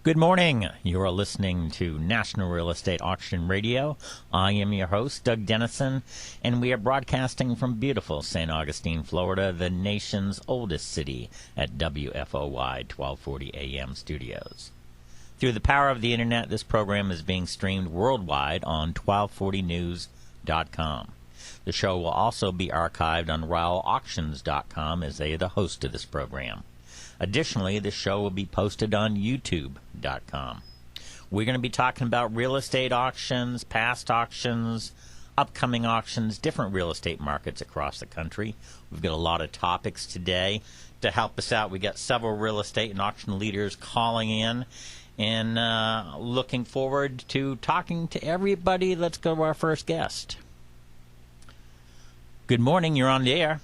Good morning. You are listening to National Real Estate Auction Radio. I am your host, Doug Dennison, and we are broadcasting from beautiful St. Augustine, Florida, the nation's oldest city, at WFOY 1240 AM studios. Through the power of the Internet, this program is being streamed worldwide on 1240news.com. The show will also be archived on RowellAuctions.com as they are the host of this program. Additionally, the show will be posted on YouTube.com. We're going to be talking about real estate auctions, past auctions, upcoming auctions, different real estate markets across the country. We've got a lot of topics today to help us out. We got several real estate and auction leaders calling in and looking forward to talking to everybody. Let's go to our first guest. Good morning. You're on the air.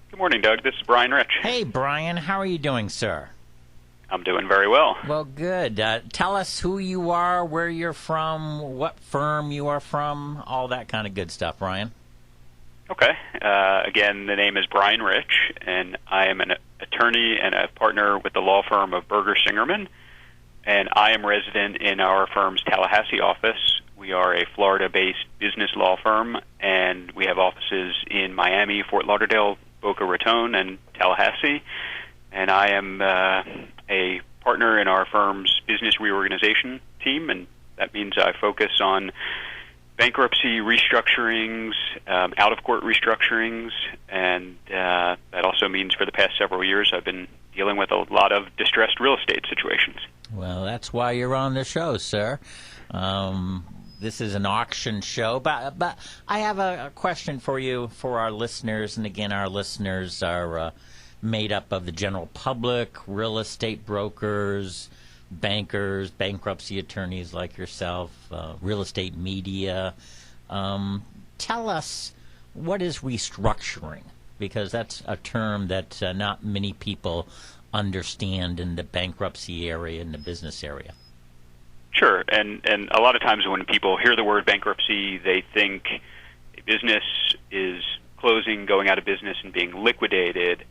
Good morning, Doug. This is Brian Rich. Hey, Brian. How are you doing, sir? I'm doing very well. Well, good. Tell us who you are, where you're from, what firm you are from, all that kind of good stuff, Brian. Okay. Again, the name is Brian Rich, and I am an attorney and a partner with the law firm of Berger Singerman, and I am resident in our firm's Tallahassee office. We are a Florida-based business law firm, and we have offices in Miami, Fort Lauderdale, Boca Raton, and Tallahassee. And I am a partner in our firm's business reorganization team, and that means I focus on bankruptcy restructurings, out-of-court restructurings, and that also means for the past several years I've been dealing with a lot of distressed real estate situations. Well, that's why you're on the show, sir. This is an auction show, but I have a question for you, for our listeners. And again, our listeners are made up of the general public, real estate brokers, bankers, bankruptcy attorneys like yourself, real estate media. Tell us, what is restructuring? Because that's a term that not many people understand in the bankruptcy area, in the business area. Sure, and a lot of times when people hear the word bankruptcy, they think a business is closing, going out of business, and being liquidated.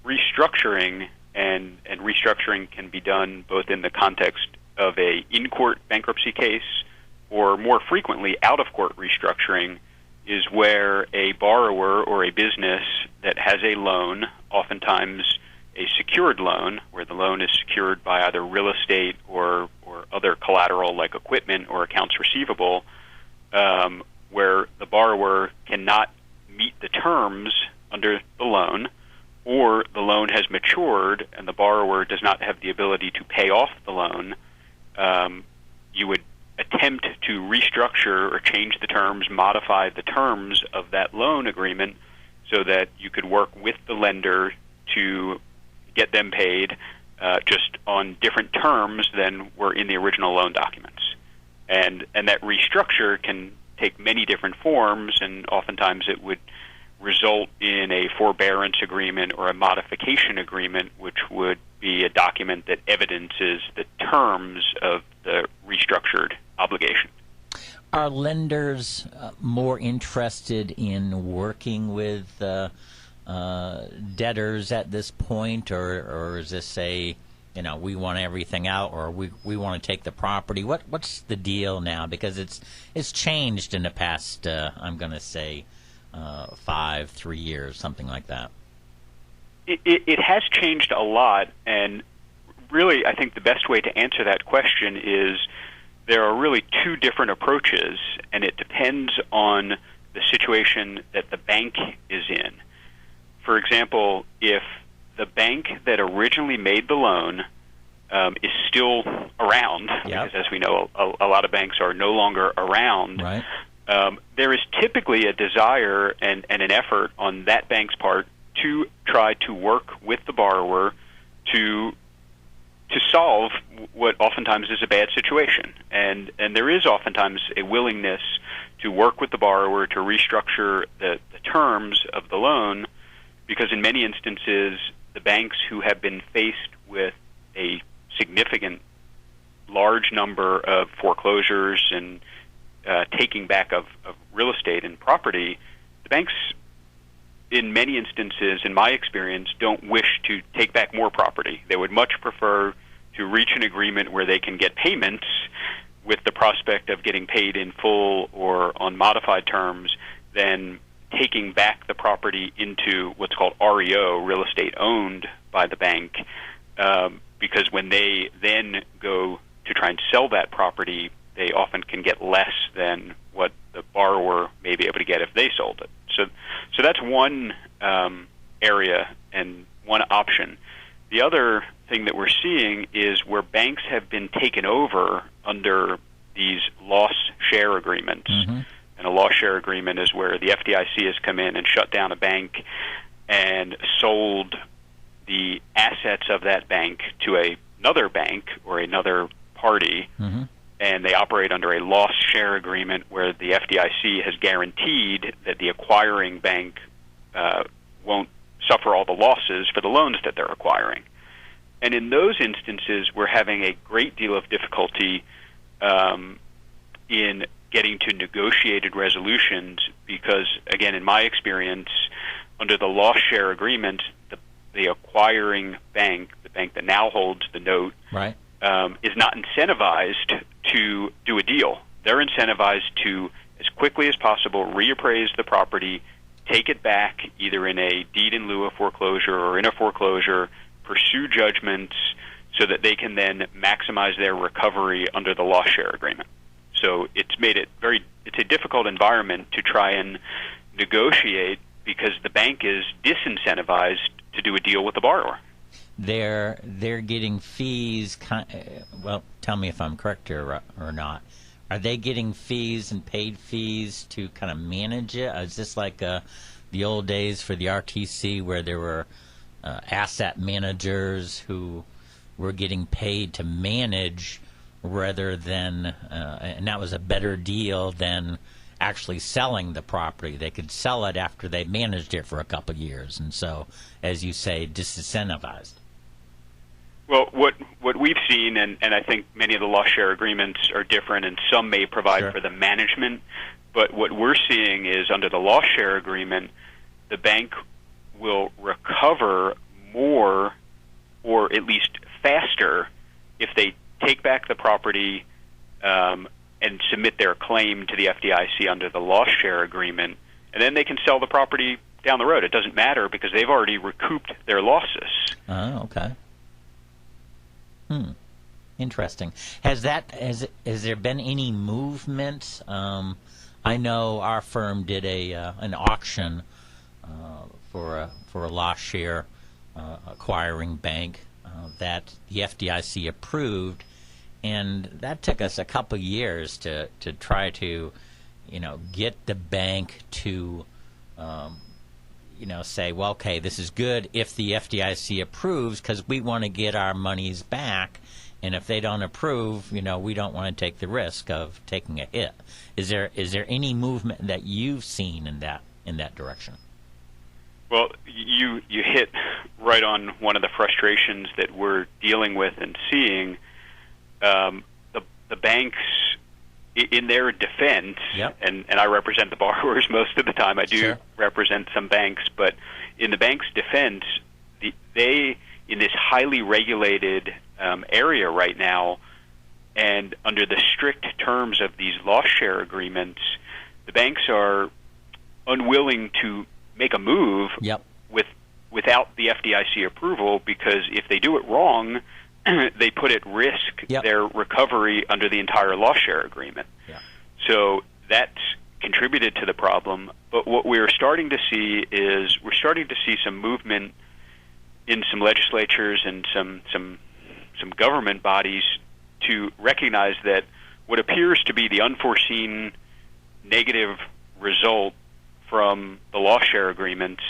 Restructuring and restructuring can be done both in the context of a in-court bankruptcy case, or more frequently, out-of-court restructuring is where a borrower or a business that has a loan, oftentimes a secured loan, where the loan is secured by either real estate or other collateral like equipment or accounts receivable, where the borrower cannot meet the terms under the loan, or the loan has matured and the borrower does not have the ability to pay off the loan. You would attempt to restructure or change the terms, modify the terms of that loan agreement so that you could work with the lender to get them paid just on different terms than were in the original loan documents. And that restructure can take many different forms, and oftentimes it would result in a forbearance agreement or a modification agreement, which would be a document that evidences the terms of the restructured obligation. Are lenders more interested in working with debtors at this point, or is this we want everything out, or we want to take the property? What's the deal now? Because it's changed in the past, I'm going to say, 3 years, something like that. It has changed a lot, and really I think the best way to answer that question is there are really two different approaches, and it depends on the situation that the bank is in. For example, if the bank that originally made the loan is still around, yep, because as we know, a lot of banks are no longer around, right, there is typically a desire and an effort on that bank's part to try to work with the borrower to solve what oftentimes is a bad situation. And there is oftentimes a willingness to work with the borrower to restructure the terms of the loan, because in many instances, the banks who have been faced with a significant large number of foreclosures and taking back of real estate and property, the banks, in many instances, in my experience, don't wish to take back more property. They would much prefer to reach an agreement where they can get payments with the prospect of getting paid in full or on modified terms than taking back the property into what's called REO, real estate owned by the bank, because when they then go to try and sell that property, they often can get less than what the borrower may be able to get if they sold it. So that's one area and one option. The other thing that we're seeing is where banks have been taken over under these loss share agreements. Mm-hmm. And a loss share agreement is where the FDIC has come in and shut down a bank and sold the assets of that bank to another bank or another party, mm-hmm. and they operate under a loss share agreement where the FDIC has guaranteed that the acquiring bank won't suffer all the losses for the loans that they're acquiring. And in those instances, we're having a great deal of difficulty in getting to negotiated resolutions because, again, in my experience, under the loss share agreement, the acquiring bank, the bank that now holds the note, right, is not incentivized to do a deal. They're incentivized to, as quickly as possible, reappraise the property, take it back either in a deed in lieu of foreclosure or in a foreclosure, pursue judgments so that they can then maximize their recovery under the loss share agreement. So it's made it it's a difficult environment to try and negotiate because the bank is disincentivized to do a deal with the borrower. They're getting fees. Well, tell me if I'm correct or not. Are they getting fees and paid fees to kind of manage it? Is this like the old days for the RTC where there were asset managers who were getting paid to manage rather than, and that was a better deal than actually selling the property? They could sell it after they managed it for a couple of years, and so, as you say, disincentivized. Well, what we've seen, and I think many of the loss share agreements are different, and some may provide Sure. for the management, but what we're seeing is under the loss share agreement, the bank will recover more or at least faster if they take back the property and submit their claim to the FDIC under the loss share agreement, and then they can sell the property down the road. It doesn't matter because they've already recouped their losses. Oh, okay. Interesting. Has there been any movement? I know our firm did an auction for a loss share acquiring bank that the FDIC approved, and that took us a couple years to try to, get the bank to, say, well, okay, this is good if the FDIC approves because we want to get our monies back, and if they don't approve, we don't want to take the risk of taking a hit. Is there any movement that you've seen in that direction? Well, you hit right on one of the frustrations that we're dealing with and seeing. The banks, in their defense, Yep. and I represent the borrowers most of the time. I do Sure. represent some banks, but in the bank's defense, they, in this highly regulated area right now, and under the strict terms of these loss share agreements, the banks are unwilling to make a move Yep. without the FDIC approval, because if they do it wrong, they put at risk Yep. their recovery under the entire loss share agreement. Yeah. So that's contributed to the problem. But what we're starting to see is some movement in some legislatures and some government bodies to recognize that what appears to be the unforeseen negative result from the loss share agreements,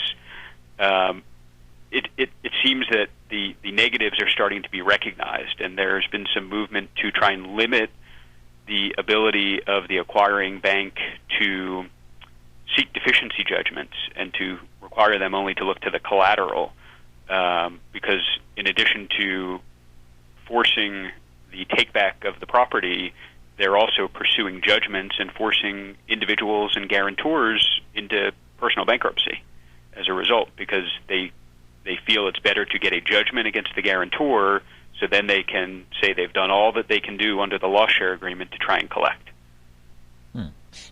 it seems that the negatives are starting to be recognized, and there's been some movement to try and limit the ability of the acquiring bank to seek deficiency judgments and to require them only to look to the collateral, because in addition to forcing the take-back of the property, they're also pursuing judgments and forcing individuals and guarantors into personal bankruptcy as a result, because they feel it's better to get a judgment against the guarantor So then they can say they've done all that they can do under the loss share agreement to try and collect.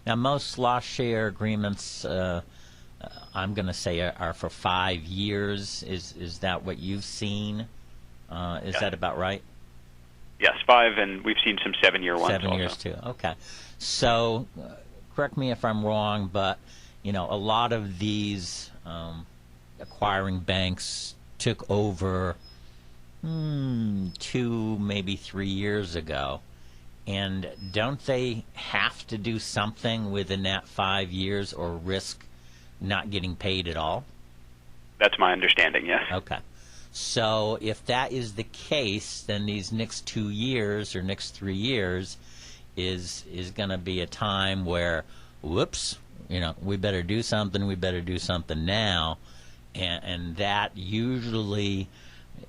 Now, most loss share agreements, I'm going to say, are for 5 years. Is that what you've seen? Is that about right? Yes, 5, and we've seen some 7-year ones. 7 years too. Okay. So, correct me if I'm wrong, but a lot of these acquiring banks took over 2, maybe 3 years ago. And don't they have to do something within that 5 years or risk not getting paid at all? That's my understanding, yes. Okay. So if that is the case, then these next 2 years or next 3 years is going to be a time where, whoops, we better do something. We better do something now. And that usually,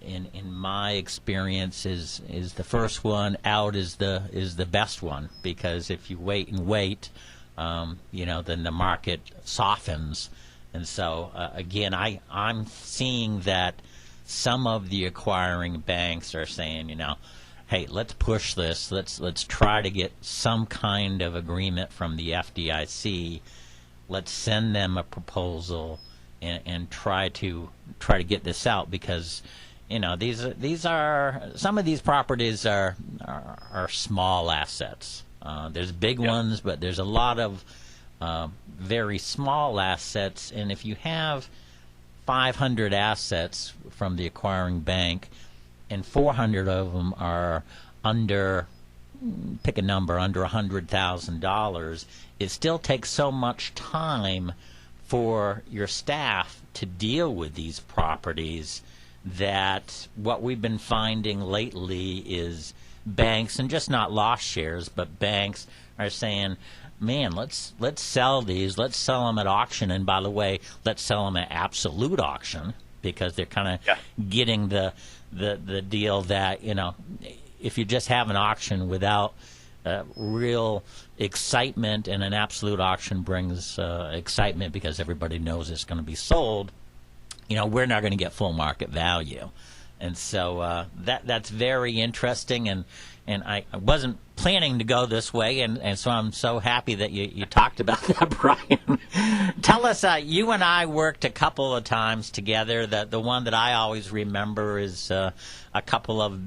in my experience, is the first one out is the best one, because if you wait and wait, then the market softens. And so again, I'm seeing that some of the acquiring banks are saying, hey, let's push this. Let's try to get some kind of agreement from the FDIC. Let's send them a proposal and try to get this out, because these are some of these properties are small assets. There's big ones, but there's a lot of very small assets. And if you have 500 assets from the acquiring bank, and 400 of them are under, pick a number, under $100,000, it still takes so much time for your staff to deal with these properties that what we've been finding lately is banks, and just not loss shares, but banks are saying, man, let's sell these. Let's sell them at auction. And by the way, let's sell them at absolute auction, because they're kind of getting the deal that, if you just have an auction without real excitement, and an absolute auction brings excitement because everybody knows it's going to be sold, we're not going to get full market value. And so that's very interesting, and I wasn't planning to go this way, and so I'm so happy that you talked about that, Brian. Tell us, you and I worked a couple of times together. The one that I always remember is a couple of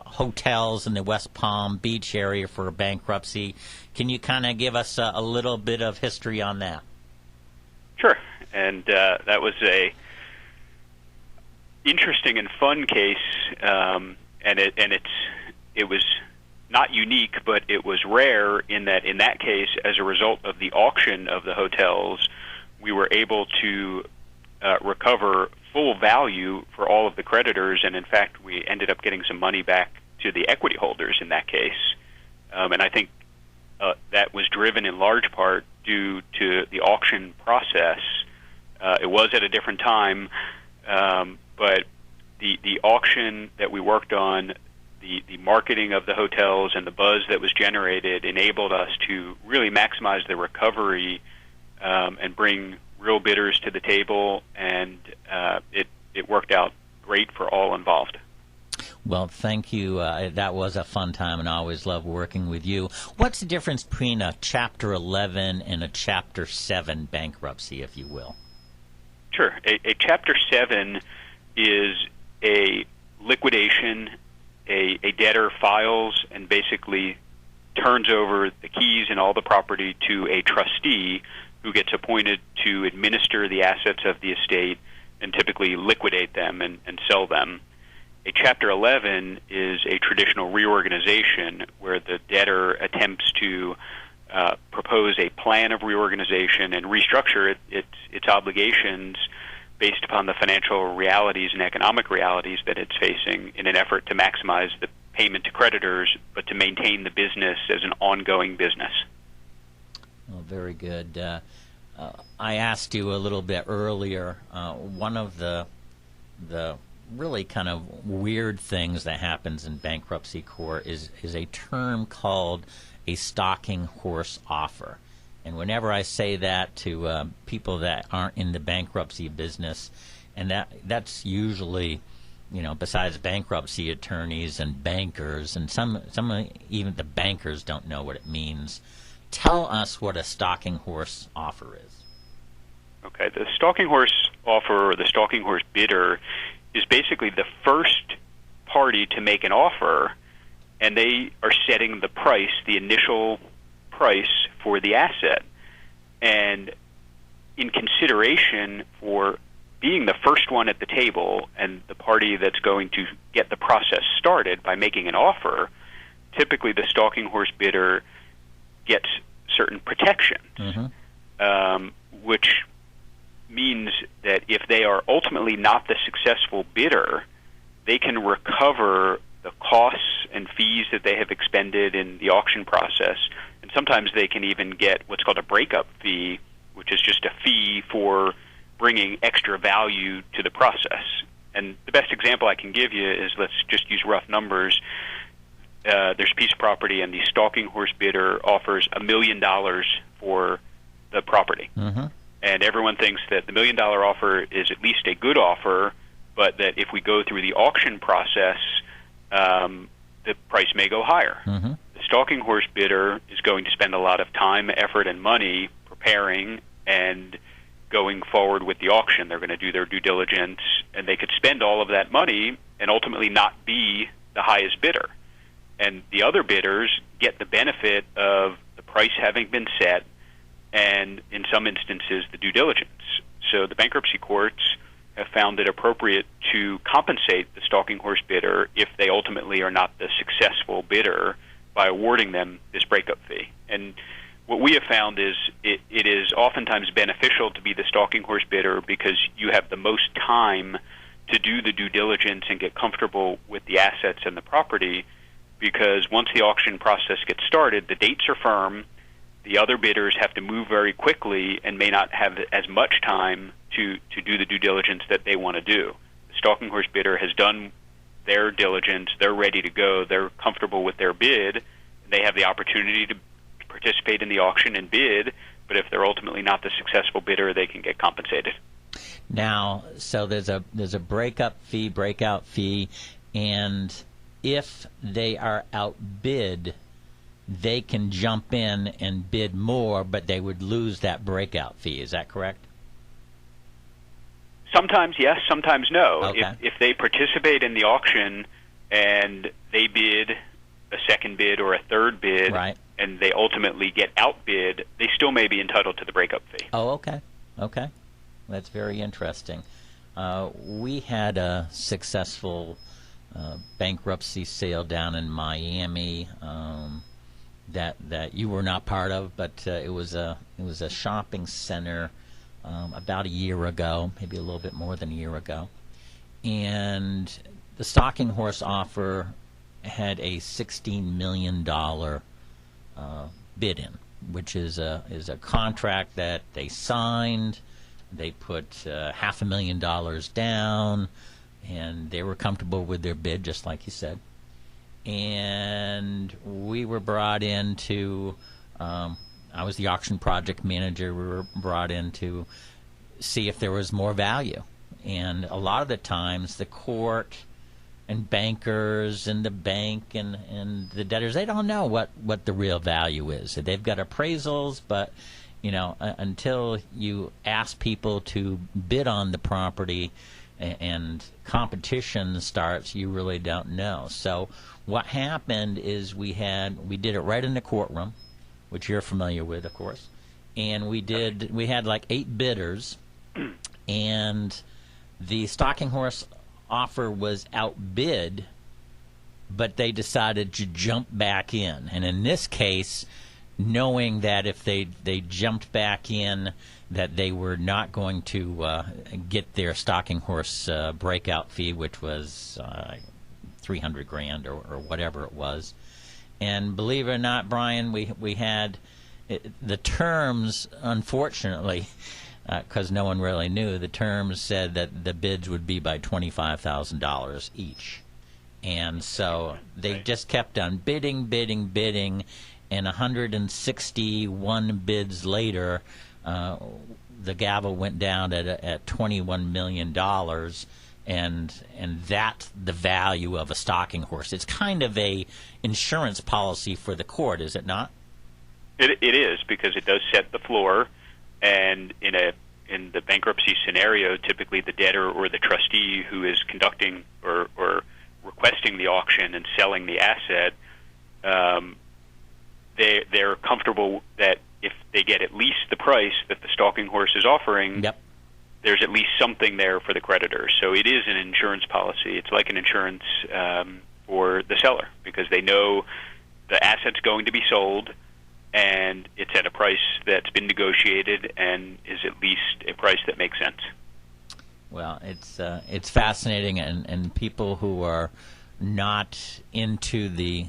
hotels in the West Palm Beach area for bankruptcy. Can you kind of give us a little bit of history on that? Sure, and that was a interesting and fun case, and it was not unique, but it was rare in that case, as a result of the auction of the hotels, we were able to recover full value for all of the creditors, and in fact, we ended up getting some money back to the equity holders in that case. And I think that was driven in large part due to the auction process. It was at a different time, but the auction that we worked on, the marketing of the hotels and the buzz that was generated enabled us to really maximize the recovery and bring real bidders to the table, and it worked out great for all involved. Well, thank you. That was a fun time, and I always love working with you. What's the difference between a Chapter 11 and a Chapter 7 bankruptcy, if you will? Sure. A Chapter 7 is a liquidation. A debtor files and basically turns over the keys and all the property to a trustee who gets appointed to administer the assets of the estate and typically liquidate them and sell them. A Chapter 11 is a traditional reorganization where the debtor attempts to propose a plan of reorganization and restructure its obligations based upon the financial realities and economic realities that it's facing, in an effort to maximize the payment to creditors, but to maintain the business as an ongoing business. Well, very good. I asked you a little bit earlier, one of the really kind of weird things that happens in bankruptcy court is a term called a stalking horse offer. And whenever I say that to people that aren't in the bankruptcy business, and that's usually besides bankruptcy attorneys and bankers, and some even the bankers don't know what it means. Tell us what a stalking horse offer is. Okay, the stalking horse offer, or the stalking horse bidder, is basically the first party to make an offer, and they are setting the price, the initial price for the asset. And in consideration for being the first one at the table and the party that's going to get the process started by making an offer, typically the stalking horse bidder gets certain protections, which means that if they are ultimately not the successful bidder, they can recover the costs and fees that they have expended in the auction process, and sometimes they can even get what's called a breakup fee, which is just a fee for bringing extra value to the process. And the best example I can give you is, let's just use rough numbers. There's a piece of property, and the stalking horse bidder offers $1 million for the property. And everyone thinks that the $1 million offer is at least a good offer, but that if we go through the auction process, the price may go higher. The stalking horse bidder is going to spend a lot of time, effort, and money preparing and going forward with the auction. They're going to do their due diligence, and they could spend all of that money and ultimately not be the highest bidder. And the other bidders get the benefit of the price having been set and, in some instances, the due diligence. So the bankruptcy courts have found it appropriate to compensate the stalking horse bidder if they ultimately are not the successful bidder by awarding them this breakup fee. And what we have found is it is oftentimes beneficial to be the stalking horse bidder because you have the most time to do the due diligence and get comfortable with the assets and the property, because once the auction process gets started, the dates are firm. The other bidders have to move very quickly and may not have as much time to do the due diligence that they want to do. The stalking horse bidder has done their diligence. They're ready to go. They're comfortable with their bid. They have the opportunity to participate in the auction and bid, but if they're ultimately not the successful bidder, they can get compensated. Now, so there's a breakout fee, and if they are outbid, they can jump in and bid more, but they would lose that breakout fee. Is that correct? Sometimes yes, sometimes no. Okay. If they participate in the auction and they bid a second bid or a third bid, right, and they ultimately get outbid, they still may be entitled to the breakup fee. Oh, okay. Okay. That's very interesting. We had a successful bankruptcy sale down in Miami that you were not part of, but it was a shopping center about a year ago, maybe a little bit more than a year ago, and the stalking horse offer had a $16 million bid in, which is a contract that they signed. They put $500,000 down, and they were comfortable with their bid, just like you said. And we were brought in to, I was the auction project manager. We were brought in to see if there was more value. And a lot of the times the court and bankers and the bank and the debtors, they don't know what the real value is. They've got appraisals, but until you ask people to bid on the property and competition starts, you really don't know. So what happened is we did it right in the courtroom, which you're familiar with, of course, and we had like 8 bidders, and the stalking horse offer was outbid, but they decided to jump back in. And in this case, knowing that if they jumped back in, that they were not going to get their stalking horse breakout fee, which was $300,000 or whatever it was. And believe it or not, Brian, we had the terms, unfortunately, because no one really knew, the terms said that the bids would be by $25,000 each. And so they just kept on bidding, and 161 bids later, the gavel went down at $21 million, and that the value of a stalking horse. It's kind of a insurance policy for the court, is it not? It is, because it does set the floor, and in the bankruptcy scenario, typically the debtor or the trustee who is conducting or requesting the auction and selling the asset, they're comfortable that if they get at least the price that the stalking horse is offering, yep, there's at least something there for the creditor. So it is an insurance policy. It's like an insurance for the seller, because they know the asset's going to be sold, and it's at a price that's been negotiated and is at least a price that makes sense. Well, it's fascinating, and people who are not into the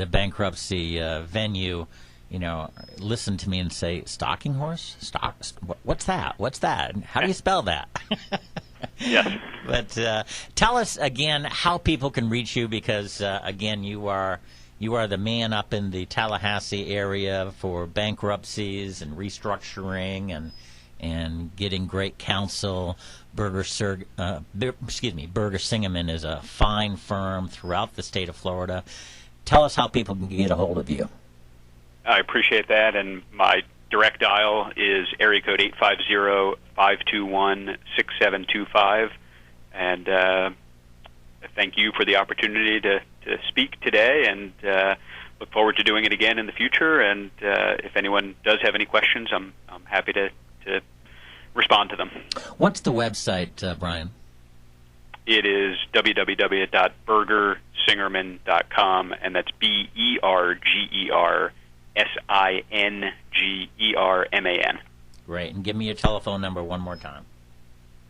bankruptcy venue, listen to me and say, stalking horse? What's that? What's that? How do you spell that? Yes. But tell us again how people can reach you, because again, you are the man up in the Tallahassee area for bankruptcies and restructuring and getting great counsel. Berger Singerman is a fine firm throughout the state of Florida. Tell us how people can get a hold of you. I appreciate that, and my direct dial is area code 850-521-6725, and thank you for the opportunity to speak today, and look forward to doing it again in the future. And if anyone does have any questions, I'm happy to respond to them. What's the website, Brian? It is www.bergersingerman.com, and that's BERGERSINGERMAN. Great. And give me your telephone number one more time.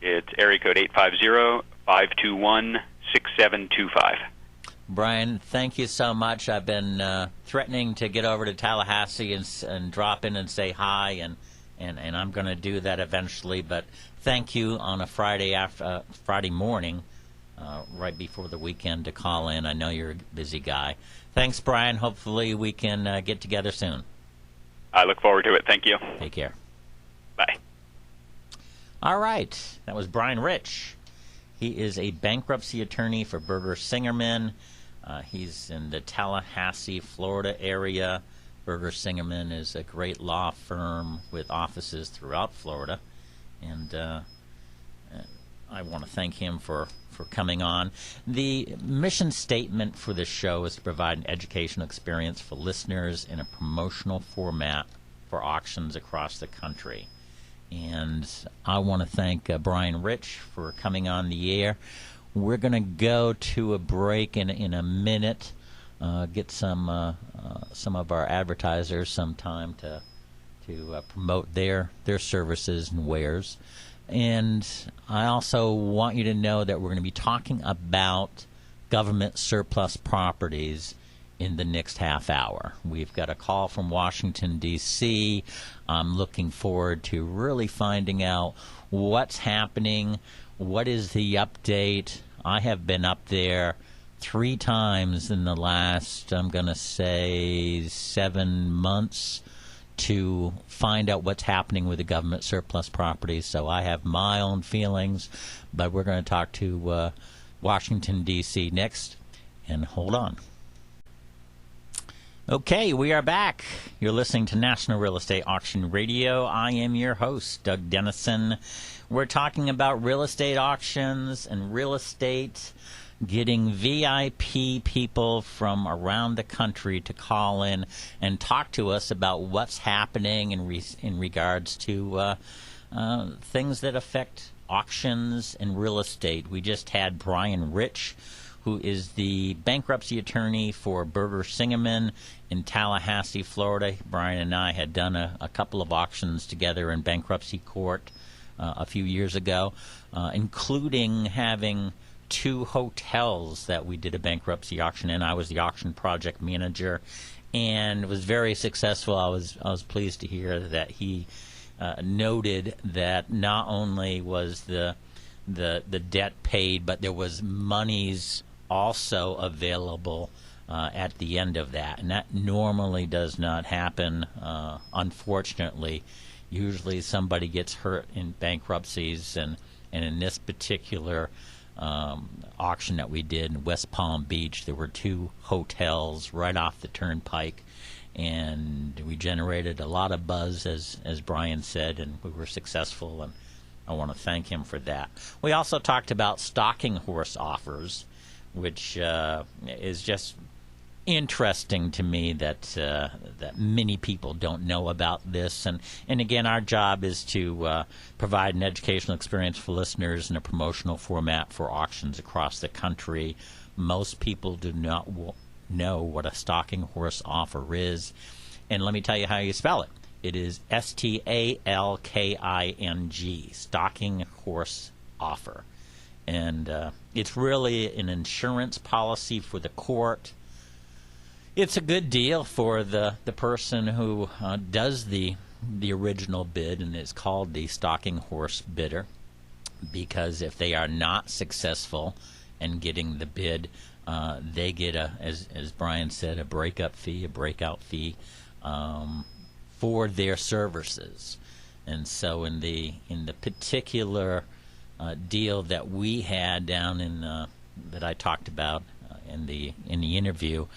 It's area code 850-521-6725. Brian, thank you so much. I've been threatening to get over to Tallahassee and drop in and say hi, and I'm going to do that eventually. But thank you on a Friday morning, right before the weekend, to call in. I know you're a busy guy. Thanks, Brian. Hopefully we can get together soon. I look forward to it. Thank you. Take care. Bye. All right. That was Brian Rich. He is a bankruptcy attorney for Berger Singerman. He's in the Tallahassee, Florida area. Berger Singerman is a great law firm with offices throughout Florida. And I want to thank him for coming on. The mission statement for this show is to provide an educational experience for listeners in a promotional format for auctions across the country. And I want to thank Brian Rich for coming on the air. We're going to go to a break in a minute, get some of our advertisers some time to promote their services and wares. And I also want you to know that we're going to be talking about government surplus properties in the next half hour. We've got a call from Washington, D.C. I'm looking forward to really finding out what's happening, what is the update. I have been up there 3 times in the last, I'm going to say, 7 months to find out what's happening with the government surplus properties. So I have my own feelings, but we're going to talk to Washington, D.C. next, and hold on. Okay, we are back. You're listening to National Real Estate Auction Radio. I am your host, Doug Dennison. We're talking about real estate auctions and real estate, getting VIP people from around the country to call in and talk to us about what's happening in regards to things that affect auctions and real estate. We just had Brian Rich, who is the bankruptcy attorney for Berger Singerman in Tallahassee, Florida. Brian and I had done a couple of auctions together in bankruptcy court a few years ago, including having 2 hotels that we did a bankruptcy auction in. I was the auction project manager, and it was very successful. I was pleased to hear that he noted that not only was the debt paid, but there was monies also available at the end of that, and that normally does not happen, unfortunately. Usually somebody gets hurt in bankruptcies, and in this particular auction that we did in West Palm Beach. There were 2 hotels right off the turnpike, and we generated a lot of buzz, as Brian said, and we were successful, and I want to thank him for that. We also talked about stalking horse offers, which is just interesting to me that that many people don't know about this, and again, our job is to provide an educational experience for listeners in a promotional format for auctions across the country. Most people do not know what a stalking horse offer is, and let me tell you how you spell it. It is STALKING, stalking horse offer, and it's really an insurance policy for the court. It's a good deal for the person who does the original bid, and it's called the stalking horse bidder, because if they are not successful in getting the bid, they get as Brian said, a breakout fee for their services. And so in the particular deal that we had down in that I talked about in the interview,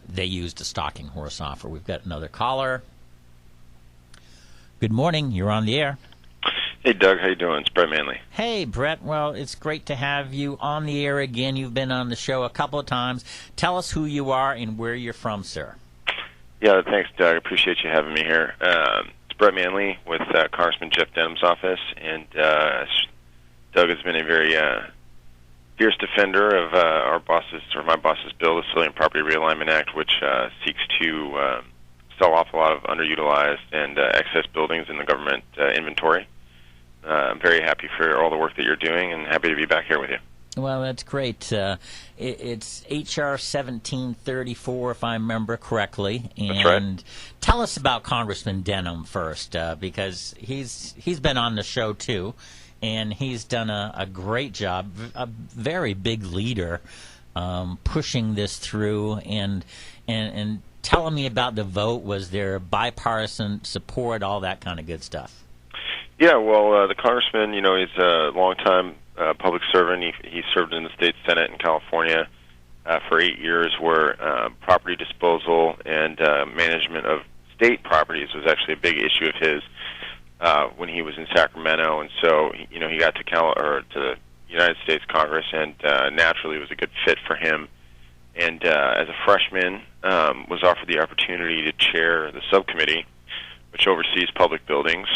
they used a stalking horse offer. We've got another caller. Good morning. You're on the air. Hey, Doug. How you doing? It's Brett Manley. Hey, Brett. Well, it's great to have you on the air again. You've been on the show a couple of times. Tell us who you are and where you're from, sir. Yeah, thanks, Doug. I appreciate you having me here. It's Brett Manley with Congressman Jeff Denham's office, and Doug has been a very fierce defender of my boss's bill, the Civilian Property Realignment Act, which seeks to sell off a lot of underutilized and excess buildings in the government inventory. I'm very happy for all the work that you're doing, and happy to be back here with you. Well, that's great. It's H.R. 1734, if I remember correctly. And that's right. Tell us about Congressman Denham first, because he's been on the show too, and he's done a great job, a very big leader, pushing this through and telling me about the vote. Was there bipartisan support, all that kind of good stuff? Yeah, well, the congressman, he's a longtime public servant. He served in the state Senate in California for 8 years, where property disposal and management of state properties was actually a big issue of his when he was in Sacramento. And so, he got to the United States Congress, and naturally it was a good fit for him. And as a freshman, was offered the opportunity to chair the subcommittee which oversees public buildings,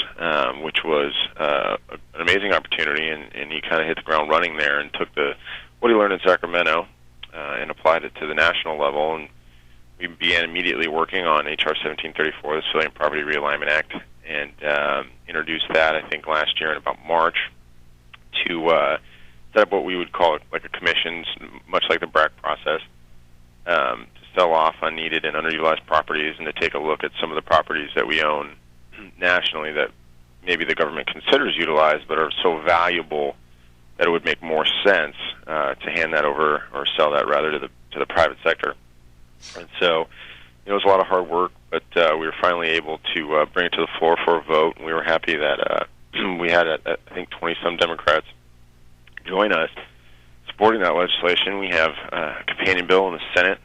which was an amazing opportunity, and he kind of hit the ground running there and took what he learned in Sacramento and applied it to the national level. And we began immediately working on H.R. 1734, the Civilian Property Realignment Act, and introduced that, I think, last year in about March to set up what we would call like a commission, much like the BRAC process, to sell off unneeded and underutilized properties, and to take a look at some of the properties that we own nationally that maybe the government considers utilized but are so valuable that it would make more sense to hand that over, or sell that rather, to the private sector. And so it was a lot of hard work, but we were finally able to bring it to the floor for a vote, and we were happy that we had, I think, 20-some Democrats join us supporting that legislation. We have a companion bill in the Senate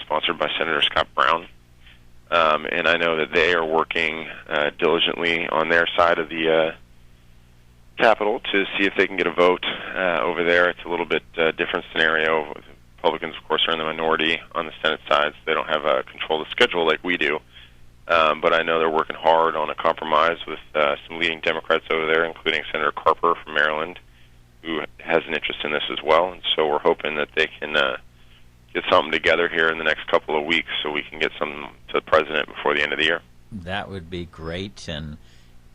sponsored by Senator Scott Brown, and I know that they are working diligently on their side of the Capitol to see if they can get a vote over there. It's a little bit different scenario. Republicans, of course, are in the minority on the Senate side, so they don't have control of the schedule like we do. But I know they're working hard on a compromise with some leading Democrats over there, including Senator Carper from Maryland, who has an interest in this as well. And so we're hoping that they can get something together here in the next couple of weeks so we can get something to the president before the end of the year. That would be great, and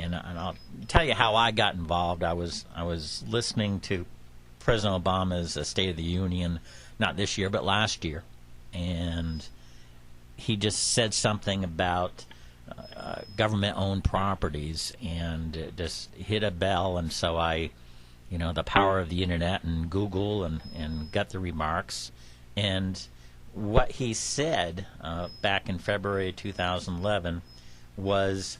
I'll tell you how I got involved. I was listening to President Obama's State of the Union, not this year but last year, and he just said something about government-owned properties, and it just hit a bell. And so I, the power of the internet and Google, and got the remarks. And what he said back in February 2011 was,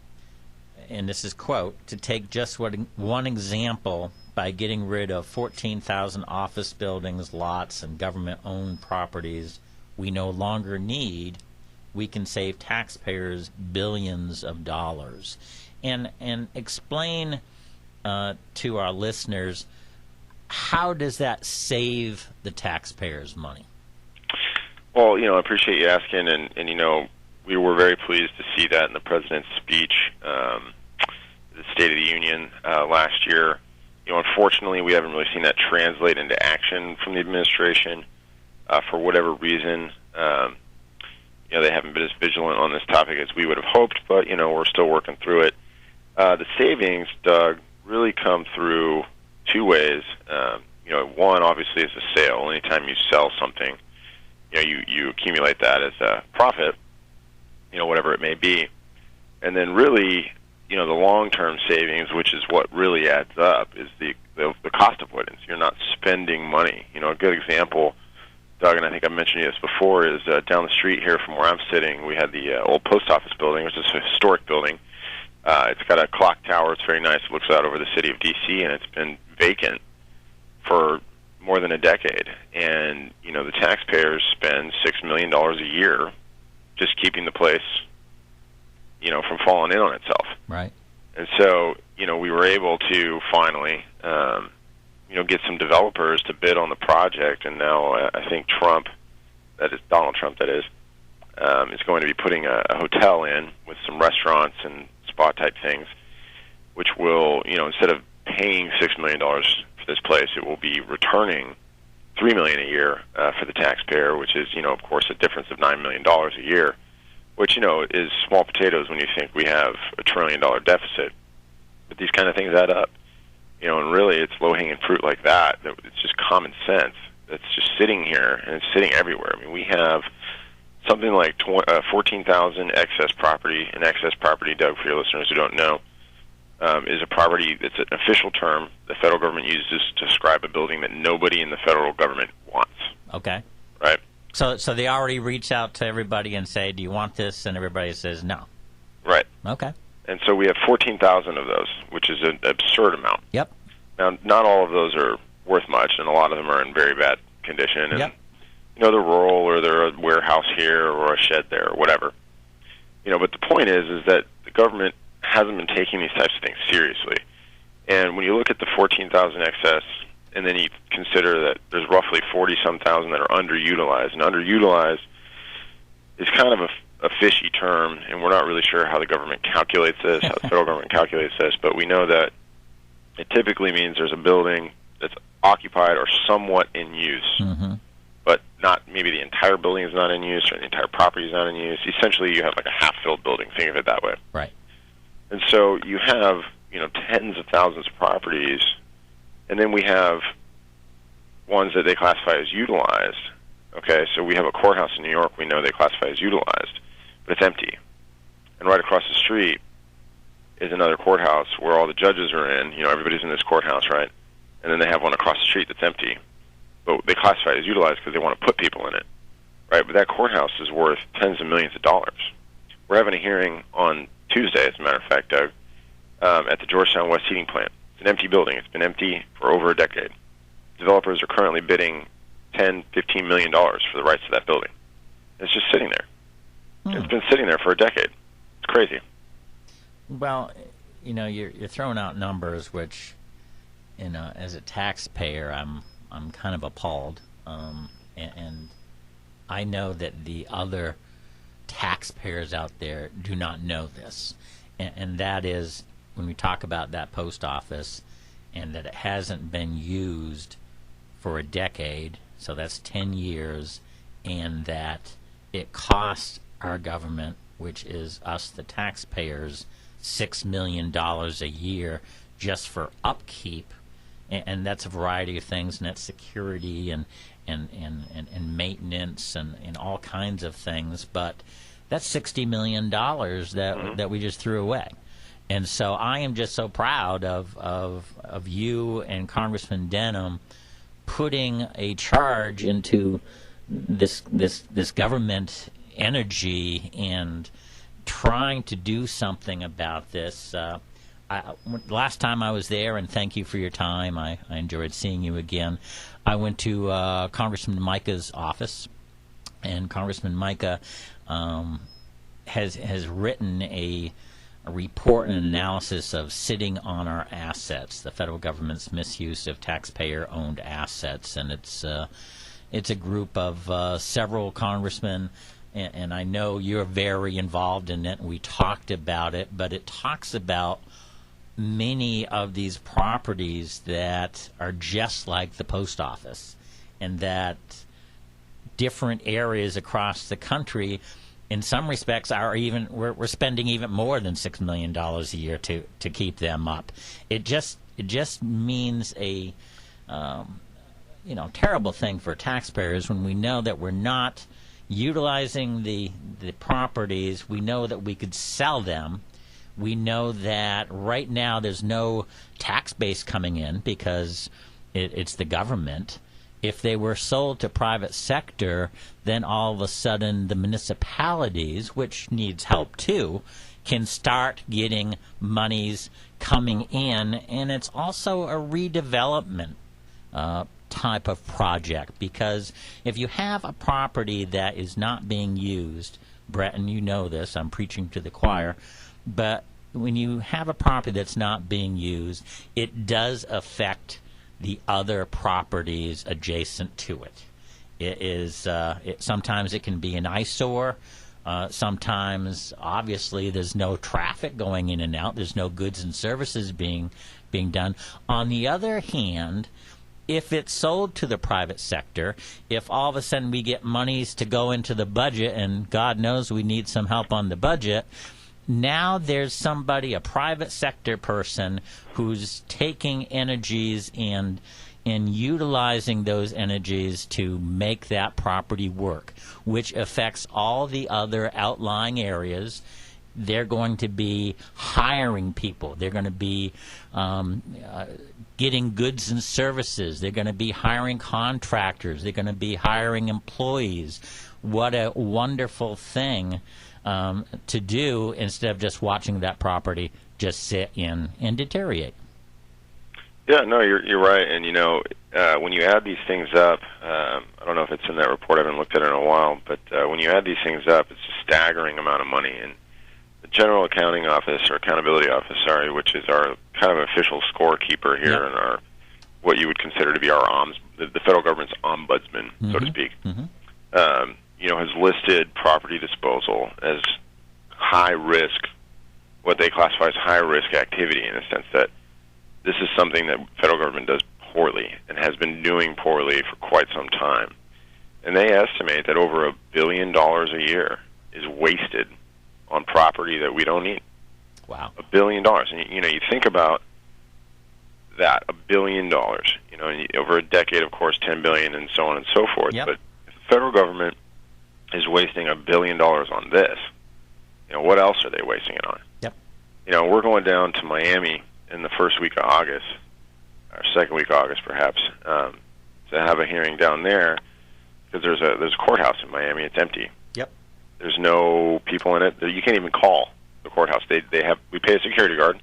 and this is quote, to take just one example by getting rid of 14,000 office buildings, lots, and government-owned properties we no longer need, we can save taxpayers billions of dollars. And explain to our listeners, how does that save the taxpayers money? Well, I appreciate you asking, and we were very pleased to see that in the president's speech, the State of the Union last year. Unfortunately, we haven't really seen that translate into action from the administration for whatever reason. They haven't been as vigilant on this topic as we would have hoped, but we're still working through it. The savings, Doug, really come through two ways. One obviously is a sale. Anytime you sell something, you accumulate that as a profit, whatever it may be. And then really, the long-term savings, which is what really adds up, is the cost avoidance. You're not spending money. A good example, Doug, and I think I've mentioned this before, is down the street here from where I'm sitting, we had the old post office building, which is a historic building. It's got a clock tower. It's very nice. It looks out over the city of D.C., and it's been vacant for more than a decade. And, the taxpayers spend $6 million a year just keeping the place, from falling in on itself. Right. And so, we were able to finally, get some developers to bid on the project, and now I think Donald Trump, is going to be putting a hotel in with some restaurants and spa-type things, which will, instead of paying $6 million for this place, it will be returning $3 million a year for the taxpayer, which is, of course, a difference of $9 million a year, which, is small potatoes when you think we have a $1 trillion deficit. But these kind of things add up. And really it's low-hanging fruit like that. It's just common sense. It's just sitting here, and it's sitting everywhere. I mean, we have something like 14,000 excess property. And excess property, Doug, for your listeners who don't know, is a property that's an official term the federal government uses to describe a building that nobody in the federal government wants. Okay. Right? So they already reach out to everybody and say, do you want this? And everybody says no. Right. Okay. And so we have 14,000 of those, which is an absurd amount. Yep. Now, not all of those are worth much, and a lot of them are in very bad condition. And, yep. They're rural, or they're a warehouse here, or a shed there, or whatever. But the point is that the government hasn't been taking these types of things seriously. And when you look at the 14,000 excess, and then you consider that there's roughly 40-some thousand that are underutilized, and underutilized is kind of a fishy term, and we're not really sure how the government calculates this, how the federal government calculates this, but we know that it typically means there's a building that's occupied or somewhat in use, but not maybe the entire building is not in use or the entire property is not in use. Essentially, you have like a half-filled building. Think of it that way. Right. And so you have, tens of thousands of properties, and then we have ones that they classify as utilized. Okay, so we have a courthouse in New York we know they classify as utilized, but it's empty. And right across the street is another courthouse where all the judges are in. Everybody's in this courthouse, right? And then they have one across the street that's empty. But they classify it as utilized because they want to put people in it, right? But that courthouse is worth tens of millions of dollars. We're having a hearing on Tuesday, as a matter of fact, Doug, at the Georgetown West Heating Plant. It's an empty building. It's been empty for over a decade. Developers are currently bidding $10, $15 million for the rights to that building. It's just sitting there. It's been sitting there for a decade. It's crazy. Well, you're throwing out numbers which, as a taxpayer, I'm kind of appalled, and I know that the other taxpayers out there do not know this, and that is when we talk about that post office, and that it hasn't been used for a decade, so that's 10 years, and that it costs our government, which is us, the taxpayers, $6 million a year just for upkeep, and that's a variety of things, and that's security and maintenance and all kinds of things, but that's $60 million that we just threw away. And so I am just so proud of you and Congressman Denham putting a charge into this government energy and trying to do something about this. last time I was there, and thank you for your time. I enjoyed seeing you again. I went to Congressman Micah's office, and Congressman Micah has written a report and analysis of sitting on our assets, the federal government's misuse of taxpayer-owned assets, and it's a group of several congressmen. And I know you're very involved in it, and we talked about it, but it talks about many of these properties that are just like the post office, and that different areas across the country, in some respects, are even we're spending even more than $6 million a year to keep them up. It just means a terrible thing for taxpayers when we know that we're not utilizing the properties. We know that we could sell them. We know that right now there's no tax base coming in because it's the government. If they were sold to private sector, then all of a sudden the municipalities, which needs help too, can start getting monies coming in, and it's also a redevelopment type of project, because if you have a property that is not being used, Brett, and you know this, I'm preaching to the choir, but when you have a property that's not being used, it does affect the other properties adjacent to it. It is sometimes it can be an eyesore. Sometimes, obviously, there's no traffic going in and out. There's no goods and services being done. On the other hand, if it's sold to the private sector, if all of a sudden we get monies to go into the budget, and God knows we need some help on the budget, now there's somebody, a private sector person, who's taking energies and utilizing those energies to make that property work, which affects all the other outlying areas. They're going to be hiring people. They're going to be getting goods and services. They're going to be hiring contractors. They're going to be hiring employees. What a wonderful thing to do, instead of just watching that property just sit in and deteriorate. Yeah, no, you're right. And, when you add these things up, I don't know if it's in that report. I haven't looked at it in a while. But when you add these things up, it's a staggering amount of money. And the General Accounting Office, or Accountability Office, which is our kind of official scorekeeper here, and our what you would consider to be our the federal government's ombudsman, so to speak, has listed property disposal as high risk, what they classify as high risk activity, in the sense that this is something that federal government does poorly and has been doing poorly for quite some time. And they estimate that over $1 billion a year is wasted on property that we don't need. Wow. $1 billion. And, you think about that, $1 billion, and over a decade, of course, $10 billion and so on and so forth. Yep. But if the federal government is wasting $1 billion on this, what else are they wasting it on? Yep. We're going down to Miami in the first week of August, or second week of August perhaps, to have a hearing down there, because there's a courthouse in Miami. It's empty. Yep. There's no people in it. You can't even call the courthouse. We pay a security guard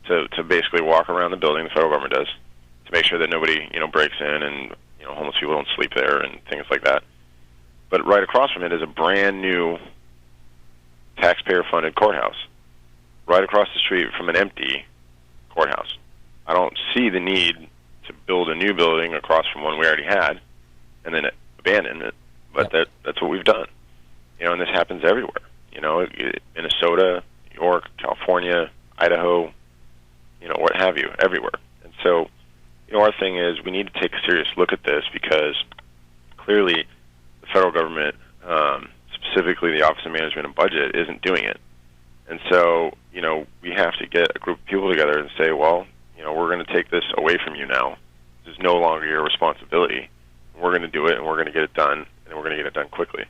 to basically walk around the building. The federal government does, to make sure that nobody breaks in, and homeless people don't sleep there and things like that. But right across from it is a brand new taxpayer-funded courthouse, right across the street from an empty courthouse. I don't see the need to build a new building across from one we already had and then abandon it, but that's what we've done. And this happens everywhere. Minnesota, New York, California, Idaho, what have you, everywhere. And so, our thing is we need to take a serious look at this, because clearly the federal government, specifically the Office of Management and Budget, isn't doing it. And so, we have to get a group of people together and say, well, we're going to take this away from you now. This is no longer your responsibility. We're going to do it, and we're going to get it done, and we're going to get it done quickly.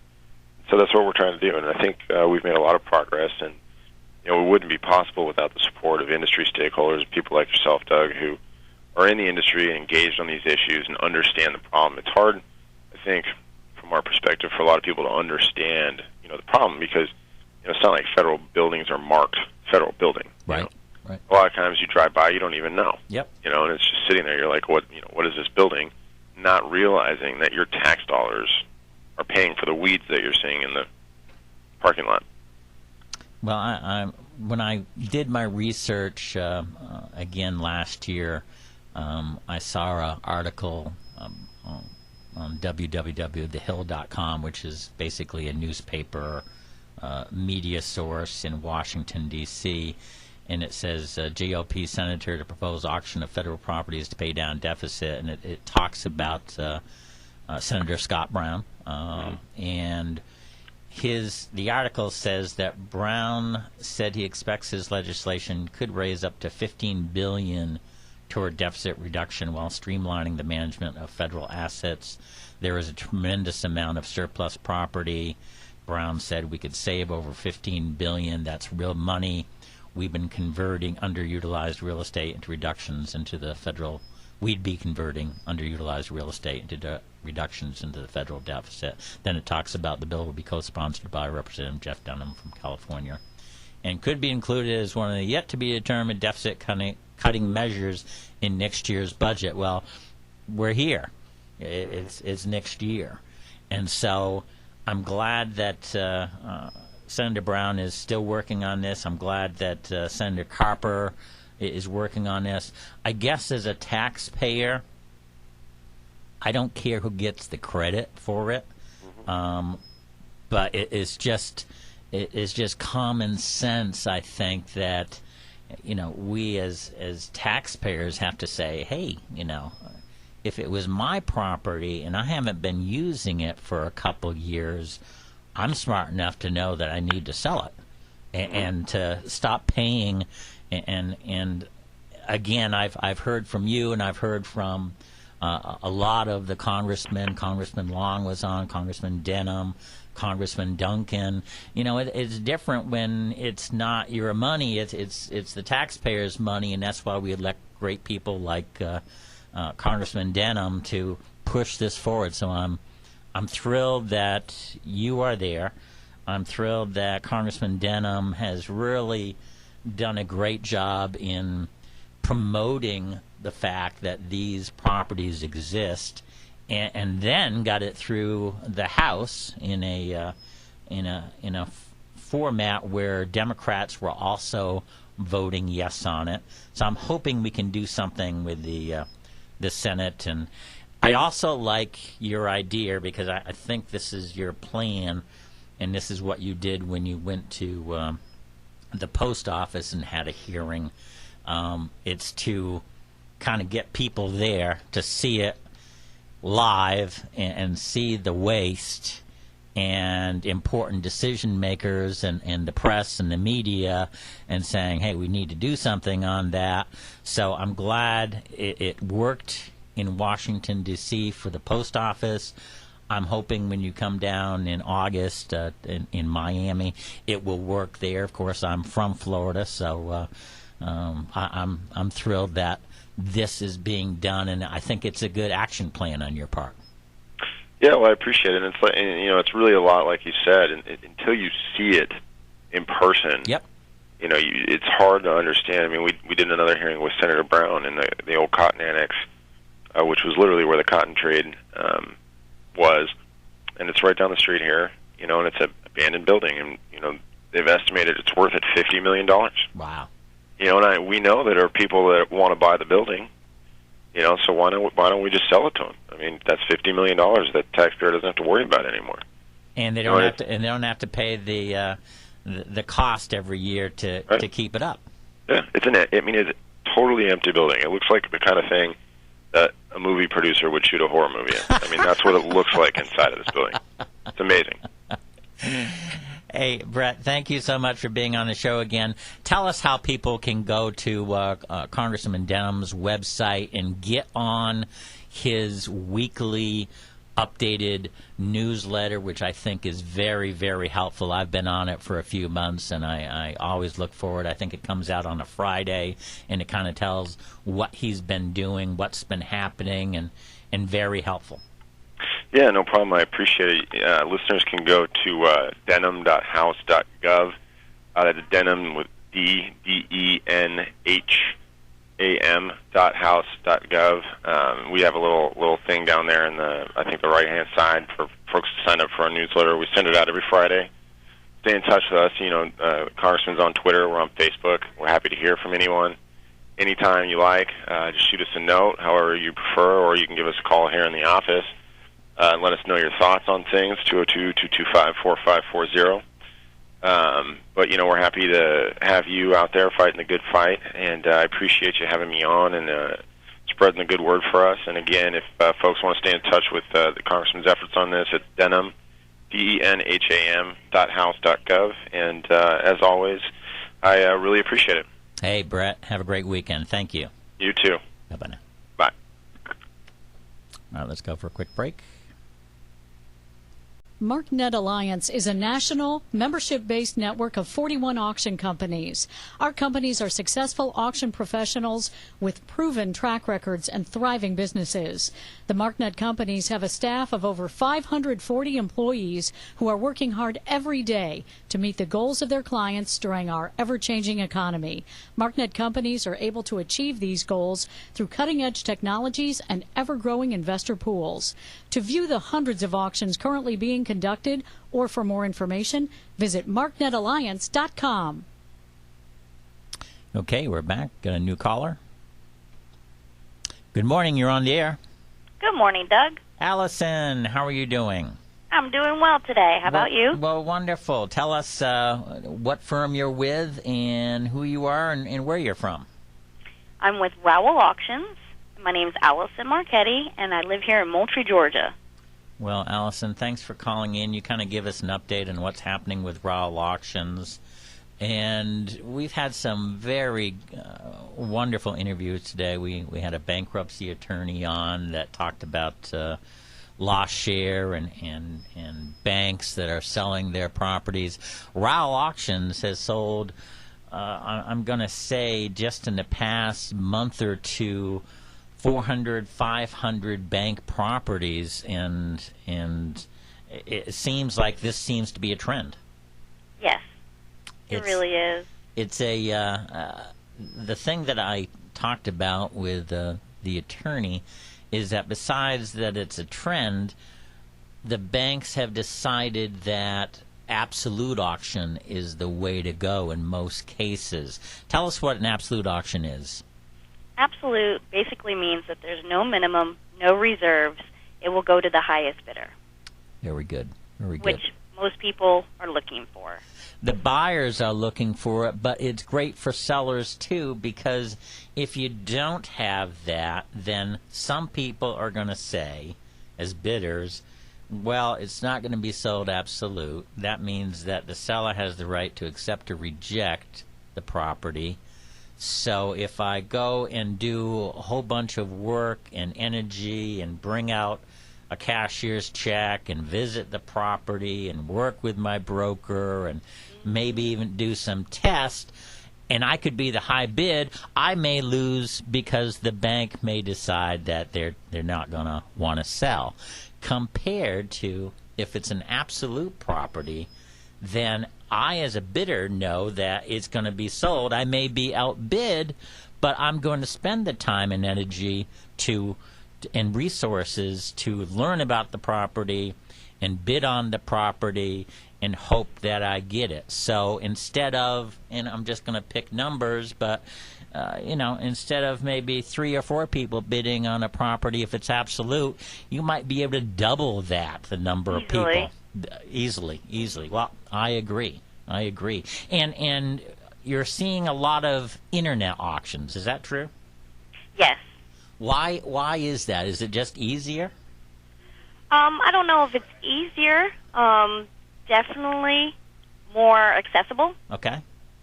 So that's what we're trying to do, and I think we've made a lot of progress, and it wouldn't be possible without the support of industry stakeholders, people like yourself, Doug, who are in the industry and engaged on these issues and understand the problem. It's hard, I think, from our perspective, for a lot of people to understand, the problem, because it's not like federal buildings are marked federal building. Right. Right. A lot of times you drive by, you don't even know. Yep. And it's just sitting there. You're like, what is this building? Not realizing that your tax dollars are paying for the weeds that you're seeing in the parking lot. Well, when I did my research again last year, I saw an article on www.thehill.com, which is basically a newspaper media source in Washington, D.C., and it says GOP senator to propose auction of federal properties to pay down deficit, and it talks about Senator Scott Brown, and the article says that Brown said he expects his legislation could raise up to $15 billion toward deficit reduction while streamlining the management of federal assets. There is a tremendous amount of surplus property. Brown said we could save over $15 billion. That's real money. We've been converting underutilized real estate into reductions into the federal. We'd be converting underutilized real estate into reductions into the federal deficit. Then it talks about the bill will be co-sponsored by Representative Jeff Dunham from California, and could be included as one of the yet-to-be-determined deficit-cutting measures in next year's budget. Well, we're here. It's next year, and so I'm glad that Senator Brown is still working on this. I'm glad that Senator Carper is working on this. I guess as a taxpayer, I don't care who gets the credit for it, but it's just common sense. I think that we as taxpayers have to say, hey, if it was my property and I haven't been using it for a couple years, I'm smart enough to know that I need to sell it and to stop paying. And again, I've heard from you, and I've heard from a lot of the congressmen. Congressman Long was on, Congressman Denham, Congressman Duncan. It's different when it's not your money; it's the taxpayers' money, and that's why we elect great people like Congressman Denham to push this forward. So I'm thrilled that you are there. I'm thrilled that Congressman Denham has really done a great job in promoting the fact that these properties exist, and then got it through the House in a format where Democrats were also voting yes on it. So I'm hoping we can do something with the Senate. And I also like your idea, because I think this is your plan, and this is what you did when you went to the post office and had a hearing. It's to kind of get people there to see it live and see the waste, and important decision makers and the press and the media, and saying, hey, we need to do something on that. So I'm glad it worked in Washington, D.C. for the post office. I'm hoping when you come down in August in Miami, it will work there. Of course, I'm from Florida, so I'm thrilled that this is being done, and I think it's a good action plan on your part. Yeah, well, I appreciate it. It's like, it's really a lot like you said. Until you see it in person, yep. It's hard to understand. I mean, we did another hearing with Senator Brown in the old cotton annex, which was literally where the cotton trade was, and it's right down the street here. And it's an abandoned building, and they've estimated it's worth $50 million. Wow. And we know that there are people that want to buy the building. So why don't we just sell it to them? I mean, that's $50 million that the taxpayer doesn't have to worry about anymore. And they don't have to pay the cost every year to keep it up. Yeah, it's a totally empty building. It looks like the kind of thing that a movie producer would shoot a horror movie in. I mean, that's what it looks like inside of this building. It's amazing. Hey, Brett, thank you so much for being on the show again. Tell us how people can go to Congressman Denham's website and get on his weekly updated newsletter, which I think is very, very helpful. I've been on it for a few months, and I always look forward. I think it comes out on a Friday, and it kind of tells what he's been doing, what's been happening, and very helpful. Yeah, no problem. I appreciate it. Listeners can go to denham.house.gov. That's Denham with denham.house.gov. We have a little thing down there in the right hand side for folks to sign up for our newsletter. We send it out every Friday. Stay in touch with us. Congressman's on Twitter. We're on Facebook. We're happy to hear from anyone. Anytime you like, just shoot us a note, however you prefer, or you can give us a call here in the office and let us know your thoughts on things, 202-225-4540. But, we're happy to have you out there fighting the good fight, and I appreciate you having me on and spreading the good word for us. And, again, if folks want to stay in touch with the Congressman's efforts on this, it's Denham, denham.house.gov. And, as always, I really appreciate it. Hey, Brett, have a great weekend. Thank you. You too. Bye-bye now. Bye. All right, let's go for a quick break. MarkNet Alliance is a national, membership-based network of 41 auction companies. Our companies are successful auction professionals with proven track records and thriving businesses. The MarkNet companies have a staff of over 540 employees who are working hard every day to meet the goals of their clients during our ever-changing economy. MarkNet companies are able to achieve these goals through cutting-edge technologies and ever-growing investor pools. To view the hundreds of auctions currently being conducted, or for more information, visit marknetalliance.com. Okay, we're back. Got a new caller. Good morning. You're on the air. Good morning, Doug. Allison, how are you doing? I'm doing well today. How about you? Well, wonderful. Tell us what firm you're with and who you are and where you're from. I'm with Rowell Auctions. My name's Allison Marchetti, and I live here in Moultrie, Georgia. Well, Allison, thanks for calling in. You kind of give us an update on what's happening with Rowell Auctions. And we've had some very wonderful interviews today. We had a bankruptcy attorney on that talked about lost share and banks that are selling their properties. Rowell Auctions has sold, I'm going to say, just in the past month or two, 400, 500 bank properties, and it seems like this seems to be a trend. Yes, it really is. It's the thing that I talked about with the attorney is that besides that it's a trend, the banks have decided that absolute auction is the way to go in most cases. Tell us what an absolute auction is. Absolute basically means that there's no minimum, no reserves. It will go to the highest bidder. Very good. Very good. Which most people are looking for. The buyers are looking for it, but it's great for sellers too, because if you don't have that, then some people are going to say, as bidders, well, it's not going to be sold absolute. That means that the seller has the right to accept or reject the property. So if I go and do a whole bunch of work and energy and bring out a cashier's check and visit the property and work with my broker and maybe even do some tests, and I could be the high bid, I may lose because the bank may decide that they're not going to want to sell. Compared to if it's an absolute property, then I, as a bidder, know that it's going to be sold. I may be outbid, but I'm going to spend the time and energy and resources to learn about the property and bid on the property and hope that I get it. So instead of, and I'm just going to pick numbers, but instead of maybe 3 or 4 people bidding on a property, if it's absolute, you might be able to double the number of people. Easily. Well, I agree. And you're seeing a lot of internet auctions. Is that true? Yes. Why is that? Is it just easier? I don't know if it's easier. Definitely more accessible. Okay.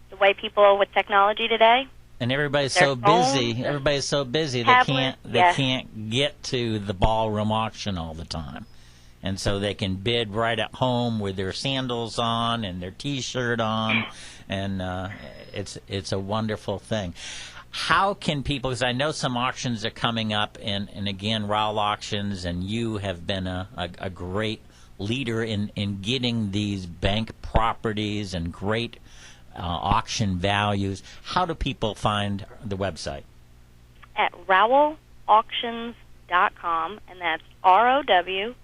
The way people are with technology today. And everybody's so busy. They can't get to the ballroom auction all the time. And so they can bid right at home with their sandals on and their T-shirt on, and it's a wonderful thing. How can people, because I know some auctions are coming up, and again, Rowell Auctions, and you have been a great leader in getting these bank properties and great auction values. How do people find the website? At RowellAuctions.com, and that's RowellAuctions.com.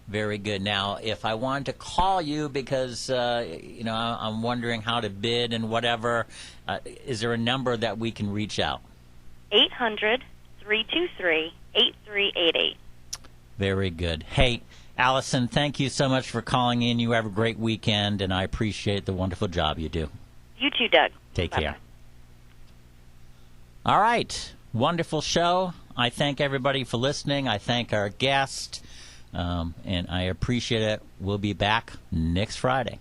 Very good. Now, if I wanted to call you because, I'm wondering how to bid and whatever, is there a number that we can reach out? 800-323-8388. Very good. Hey, Allison, thank you so much for calling in. You have a great weekend, and I appreciate the wonderful job you do. You too, Doug. Take Bye-bye. care. All right. Wonderful show. I thank everybody for listening. I thank our guest, and I appreciate it. We'll be back next Friday.